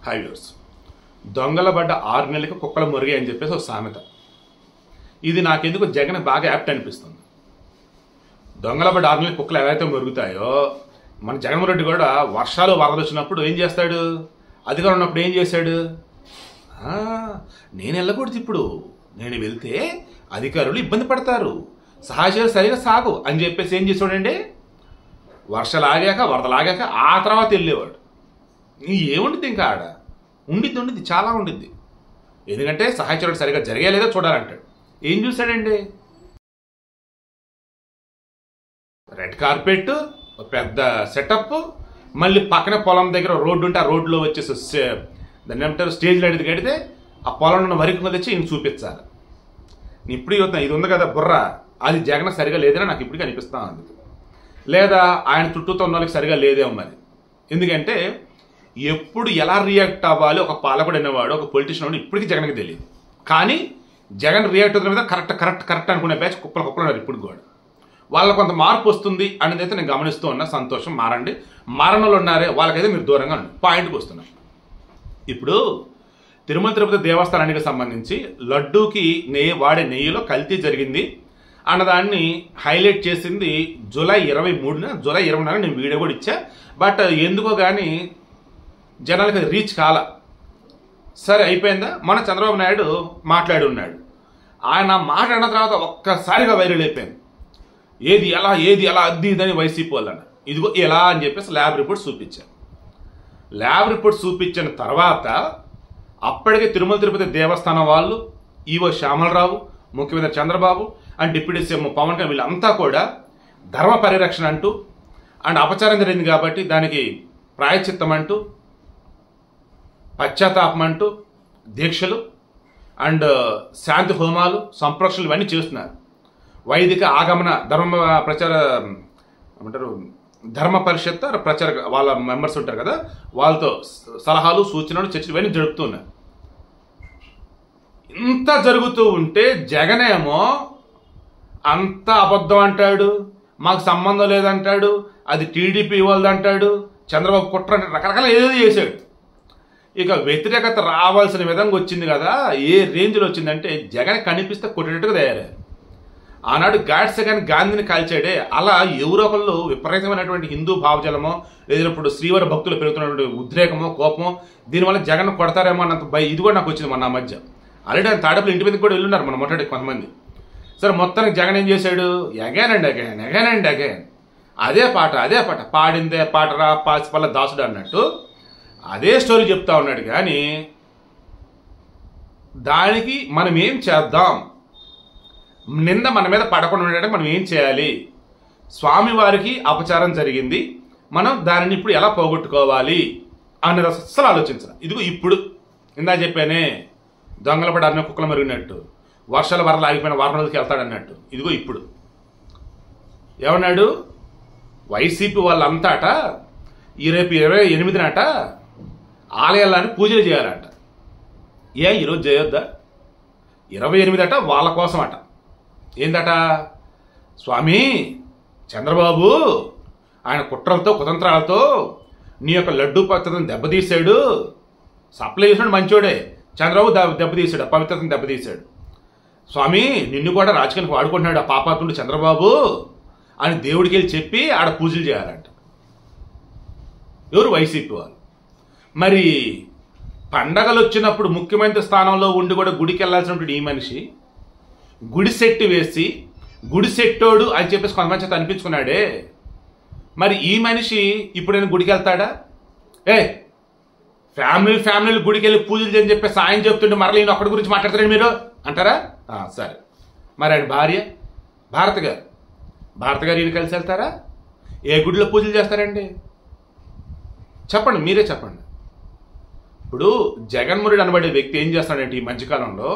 హైవ్యూర్స్ దొంగల పడ్డ 6 నెలలకి కుక్కల మురిగే అని చెప్పేసి ఒక సామెత. ఇది నాకెందుకు జగన్ బాగా యాప్ట్ అనిపిస్తుంది. దొంగల పడ్డ 6 నెలలకి కుక్కలు ఎవరైతే మురుగుతాయో మన జగన్మోహన్ రెడ్డి కూడా వర్షాలు వరదలు వచ్చినప్పుడు ఏం చేస్తాడు, అధికారం ఉన్నప్పుడు ఏం చేశాడు, నేను వెళ్ళకూడదు, ఇప్పుడు నేను వెళ్తే అధికారులు ఇబ్బంది పడతారు, సహచరులు సరిగా సాగు అని చెప్పేసి ఏం చేసాడండి, వర్షాలు ఆగాక వరదలు ఆగాక ఆ తర్వాత వెళ్ళేవాడు. ఏముండిద్ది ఇంకా ఆడ ఉండిద్ది చాలా ఉండిద్ది. ఎందుకంటే సహాయచరుడు సరిగా జరిగేలేదో చూడాలంటాడు. ఏం చూశాడండి, రెడ్ కార్పెట్, పెద్ద సెటప్, మళ్ళీ పక్కన పొలం దగ్గర రోడ్డు ఉంటే ఆ రోడ్లో వచ్చేసి దాన్ని ఏమంటారు స్టేజ్ లైట్ కడితే ఆ పొలంలో ఉన్న వరికి తెచ్చి ఈయన చూపించాలి. ఇప్పుడు ఇది ఉంది కదా బుర్ర, అది జగన్ సరిగా లేదని నాకు ఇప్పటికీ అనిపిస్తా ఉంది. లేదా ఆయన చుట్టూతో ఉన్న వాళ్ళకి సరిగా లేదేమో మరి. ఎందుకంటే ఎప్పుడు ఎలా రియాక్ట్ అవ్వాలి ఒక పాలకుడు అనేవాడు, ఒక పొలిటీషియన్ వాడు ఇప్పటికీ జగన్కి తెలియదు. కానీ జగన్ రియాక్ట్ అవుతున్న మీద కరెక్ట్ అనుకునే బ్యాచ్ కుప్పలు ఉన్నారు ఇప్పుడు కూడా. వాళ్ళకు కొంత మార్పు వస్తుంది అనేది అయితే నేను గమనిస్తూ ఉన్నా. సంతోషం, మారండి. మారణలు ఉన్నారే వాళ్ళకైతే మీరు దూరంగా ఉండండి. పాయింట్కి వస్తున్నాం. ఇప్పుడు తిరుమల తిరుపతి దేవస్థానానికి సంబంధించి లడ్డూకి వాడే నెయ్యిలో కల్తీ జరిగింది అన్నదాన్ని హైలైట్ చేసింది జూలై 23న, జూలై 24న నేను వీడియో కూడా ఇచ్చా. బట్ ఎందుకో కానీ జనాలకి రీచ్ కాల. సరే అయిపోయిందా, మన చంద్రబాబు నాయుడు మాట్లాడి ఉన్నాడు. ఆయన మాట్లాడిన తర్వాత ఒక్కసారిగా వైరల్ అయిపోయింది. ఏది ఎలా అద్ది ఇదని వైసీపీ వాళ్ళన్న, ఇదిగో ఎలా అని చెప్పేసి ల్యాబ్ రిపోర్ట్స్ చూపించారు. ల్యాబ్ రిపోర్ట్స్ చూపించిన తర్వాత అప్పటికే తిరుమల తిరుపతి దేవస్థానం వాళ్ళు, ఈవో శ్యామలరావు, ముఖ్యమంత్రి Chandrababu and deputy CM Pawan Kalyan వీళ్ళంతా కూడా ధర్మ పరిరక్షణ అంటూ అండ్ అపచారం జరిగింది కాబట్టి దానికి ప్రాయశ్చిత్తం అంటూ, పశ్చాత్తాపం అంటూ దీక్షలు అండ్ శాంతి హోమాలు, సంప్రోక్షణలు ఇవన్నీ చేస్తున్నారు. వైదిక ఆగమన ధర్మ ప్రచార ఏమంటారు ధర్మ పరిషత్ ప్రచార వాళ్ళ మెంబర్స్ ఉంటారు కదా, వాళ్ళతో సలహాలు సూచనలు చర్చలు ఇవన్నీ జరుపుతున్నారు. ఇంత జరుగుతూ ఉంటే జగనేమో అంత అబద్ధం అంటాడు, మాకు సంబంధం లేదంటాడు, అది టీడీపీ వాళ్ళది అంటాడు, చంద్రబాబు కుట్ర అంటే రకరకాల ఏదో చేశాడు. ఇక వ్యతిరేకత రావాల్సిన విధంగా వచ్చింది కదా. ఏ రేంజ్లో వచ్చిందంటే జగన్ కనిపిస్తే కొట్టేటట్టుగా తయారయ్యారు. ఆనాడు గాడ్సే కానీ గాంధీని కాల్చాడే, అలా ఎవరో ఒకళ్ళు విపరీతమైనటువంటి హిందూ భావజలమో లేదా ఇప్పుడు శ్రీవారి భక్తులు పెరుగుతున్నటువంటి ఉద్రేకమో కోపమో దీనివల్ల జగన్ కొడతారేమో అన్నంత ఇది కూడా నాకు వచ్చింది మొన్న మధ్య. ఆల్రెడీ ఆయన తాడేపల్లి ఇంటి మీదకి కూడా వెళ్ళున్నారు మన మొట్టటి కొంతమంది. సరే మొత్తానికి జగన్ ఏం చేశాడు, అగైన్ అండ్ అగైన్ అదే పాట పాడిందే పాటరా పాసిపల్ల దాసుడు అన్నట్టు అదే స్టోరీ చెప్తా ఉన్నాడు. కానీ దానికి మనం ఏం చేద్దాం, నింద మన మీద పడకుండా ఉండడానికి మనం ఏం చేయాలి, స్వామివారికి అపచారం జరిగింది, మనం దానిని ఇప్పుడు ఎలా పోగొట్టుకోవాలి అన్నది అసలు ఆలోచించాలి. ఇదిగో ఇప్పుడు ఇందా చెప్పానే దొంగల పడి అన్న కుక్కలు మరిగినట్టు, వర్షాల వరలు ఆగిపోయిన వారం రోజులకి వెళ్తాడన్నట్టు, ఇదిగో ఇప్పుడు ఏమన్నాడు, వైసీపీ వాళ్ళంతాట రేపు 28నాట ఆలయాలని పూజలు చేయాలంట. ఈరోజు చేయొద్దా? 28 వాళ్ళ కోసం అట. ఏందట, స్వామి చంద్రబాబు ఆయన కుట్రలతో కుతంత్రాలతో నీ యొక్క లడ్డూ పవిత్రతను దెబ్బతీశాడు. సప్లై చేసినాడు మంచోడే, చంద్రబాబు దెబ్బతీశాడు, పవిత్రతను దెబ్బతీశాడు. స్వామి నిన్ను కూడా రాజకీయానికి వాడుకుంటున్నాడు ఆ పాపాత్ముడు చంద్రబాబు అని దేవుడికి వెళ్ళి చెప్పి ఆడ పూజలు చేయాలంట. ఎవరు? వైసీపీ వాళ్ళు. మరి పండగలు వచ్చినప్పుడు ముఖ్యమంత్రి స్థానంలో ఉండి కూడా గుడికి వెళ్ళాల్సినటువంటి ఈ మనిషి గుడి సెట్టు వేసి గుడి సెట్టోడు అని చెప్పేసి కొంతమంది చేత అనిపించుకున్నాడే. మరి ఈ మనిషి ఇప్పుడైనా గుడికి వెళ్తాడా? ఫ్యామిలీలు గుడికి వెళ్ళి పూజలు చేయని చెప్పేసి ఆయన చెప్తుంటే మరలా ఈయన ఒక్కడి గురించి మాట్లాడతారండి మీరు అంటారా? సరే, మరి ఆయన భార్య భారత గారు ఈయన కలిసి వెళ్తారా? ఏ గుడిలో పూజలు చేస్తారండి? చెప్పండి, మీరే చెప్పండి. ఇప్పుడు జగన్మోహన్ అనబడే వ్యక్తి ఏం చేస్తాడంటే ఈ మధ్యకాలంలో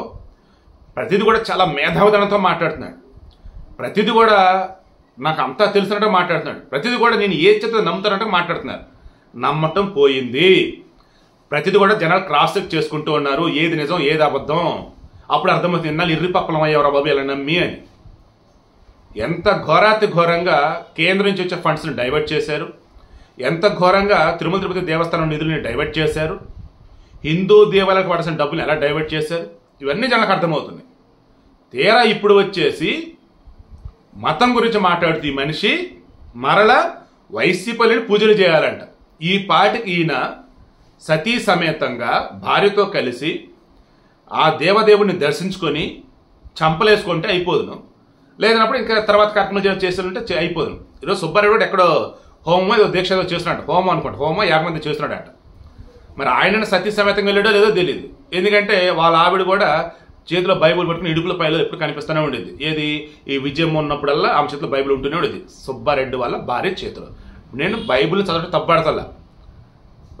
ప్రతిదీ కూడా చాలా మేధావితనంతో మాట్లాడుతున్నాడు. ప్రతిదీ కూడా నాకు అంతా తెలిసినట్టు మాట్లాడుతున్నాడు. ప్రతిదీ కూడా నేను ఏ చేత నమ్ముతానంటే మాట్లాడుతున్నారు. నమ్మటం పోయింది. ప్రతిదీ కూడా జనాలు క్రాస్ చెక్ చేసుకుంటూ ఉన్నారు, ఏది నిజం ఏది అబద్ధం. అప్పుడు అర్థమవుతుంది ఇన్నాళ్ళు ఇర్రిపప్పలం అయ్యేవరా బాబు ఇలా నమ్మి అని. ఎంత ఘోరాతి ఘోరంగా కేంద్రం నుంచి వచ్చే ఫండ్స్ని డైవర్ట్ చేశారు, ఎంత ఘోరంగా తిరుమల తిరుపతి దేవస్థానం నిధులని డైవర్ట్ చేశారు. హిందూ దేవాలయాలకు పడాల్సిన డబ్బులు ఎలా డైవర్ట్ చేశారు, ఇవన్నీ జనాలకు అర్థమవుతుంది. తీరా ఇప్పుడు వచ్చేసి మతం గురించి మాట్లాడుతూ ఈ మనిషి మరలా వైసీపీని పూజలు చేయాలంట. ఈ పాటికి ఈయన సతీ సమేతంగా భార్యతో కలిసి ఆ దేవదేవుడిని దర్శించుకొని చంపలేసుకుంటే అయిపోదును, లేదన్నప్పుడు ఇంకా తర్వాత కార్యక్రమం చేస్తుంటే అయిపోదును. ఈరోజు సుబ్బారెడ్డి ఎక్కడో హోమం ఏదో దీక్ష ఏదో చేస్తున్నాడు, హోమం అనుకోండి, హోమం 50 మంది చేస్తున్నాడట. మరి ఆయన సతీ సమేతంగా వెళ్ళాడో లేదో తెలియదు. ఎందుకంటే వాళ్ళ ఆవిడ కూడా చేతిలో బైబుల్ పట్టుకుని ఇడుపుల పైలో ఎప్పుడు కనిపిస్తూనే ఉండేది. ఏది ఈ విజయం ఉన్నప్పుడల్లా ఆమె చేతిలో బైబుల్ ఉంటూనే ఉండేది, సుబ్బారెడ్డి వాళ్ళ భార్య చేతిలో. నేను బైబుల్ చదవడం తప్పబడతల్లా,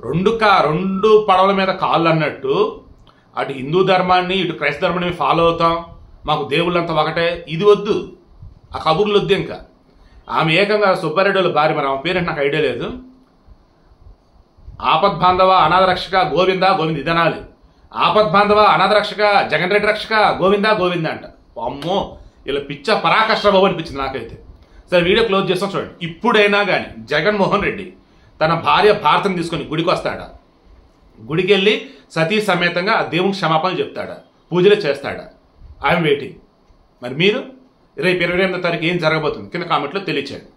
రెండు పడవల మీద కాళ్ళు అన్నట్టు అటు హిందూ ధర్మాన్ని ఇటు క్రైస్తవ ధర్మాన్ని ఫాలో అవుతాం, మాకు దేవుళ్ళంతా ఒకటే, ఇది వద్దు, ఆ కబుర్లు వద్దు. ఇంకా ఆమె ఏకంగా సుబ్బారెడ్డి వాళ్ళ భార్య, మరి ఆమె పేరంటే నాకు ఐడియా లేదు, ఆపద్బాంధవ అనాథ రక్షక గోవింద గోవింద ఇదనాలి, ఆపద్బాంధవ అనాథ రక్షక జగన్ రెడ్డి రక్షక గోవింద గోవింద అంట. అమ్మో, ఇలా పిచ్చ పరాకష్ట బాబు అనిపించింది నాకైతే. సరే వీడియో క్లోజ్ చేస్తాం చూడండి. ఇప్పుడైనా కానీ జగన్మోహన్ రెడ్డి తన భార్య భారతను తీసుకొని గుడికి వస్తాడా, గుడికి వెళ్ళి సతీ సమేతంగా ఆ దేవునికి క్షమాపణలు చెప్తాడా, పూజలు చేస్తాడా? I'm waiting. మరి మీరు రేపు 28వ తారీఖు ఏం జరగబోతుంది కింద కామెంట్లో తెలియచేయండి.